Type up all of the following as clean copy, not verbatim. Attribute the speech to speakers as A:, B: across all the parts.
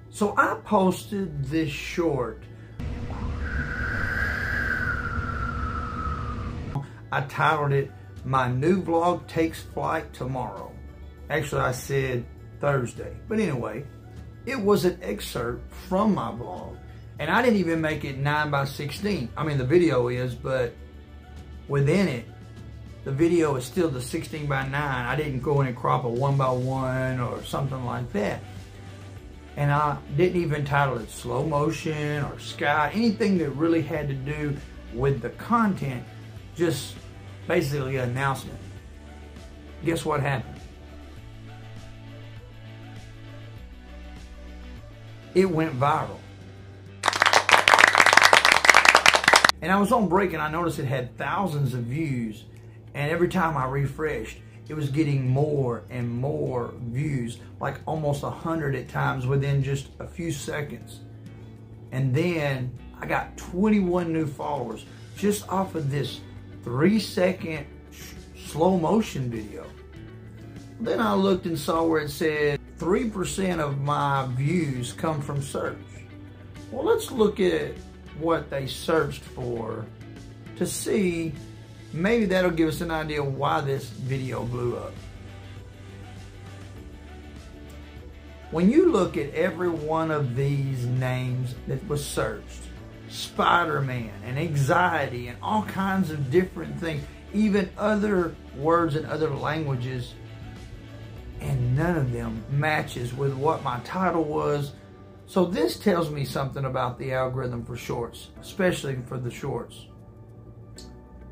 A: So I posted this short. I titled it, "My New Vlog Takes Flight Tomorrow." Actually, I said Thursday. But anyway, it was an excerpt from my vlog. And I didn't even make it 9:16. I mean, the video is, but within it, the video is still the 16:9. I didn't go in and crop a 1:1 or something like that. And I didn't even title it slow motion or sky, anything that really had to do with the content, just basically an announcement. Guess what happened? It went viral. And I was on break and I noticed it had thousands of views, and every time I refreshed, it was getting more and more views, like almost 100 at times within just a few seconds. And then I got 21 new followers just off of this 3-second slow motion video. Then I looked and saw where it said 3% of my views come from search. Well, let's look at what they searched for to see, maybe that'll give us an idea why this video blew up. When you look at every one of these names that was searched, Spider-Man and anxiety and all kinds of different things, even other words in other languages, and none of them matches with what my title was. So this tells me something about the algorithm for shorts, especially for the shorts.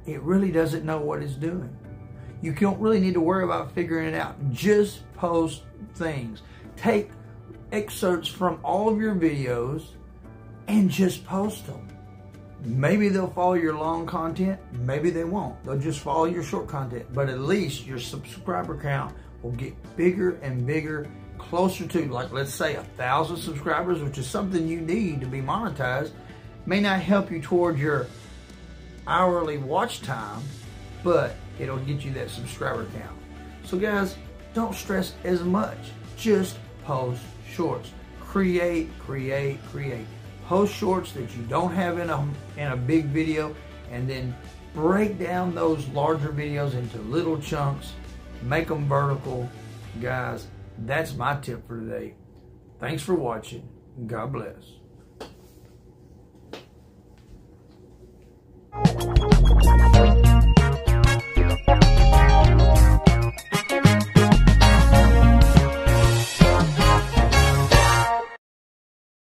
A: It really doesn't know what it's doing. You don't really need to worry about figuring it out. Just post things. Take excerpts from all of your videos and just post them. Maybe they'll follow your long content, maybe they won't. They'll just follow your short content. But at least your subscriber count will get bigger and bigger, closer to, like, let's say 1,000 subscribers, which is something you need to be monetized. May not help you toward your hourly watch time, but it'll get you that subscriber count. So guys, don't stress as much. Just post shorts. Create. Post shorts that you don't have in a big video, and then break down those larger videos into little chunks. Make them vertical. Guys, that's my tip for today. Thanks for watching. God bless.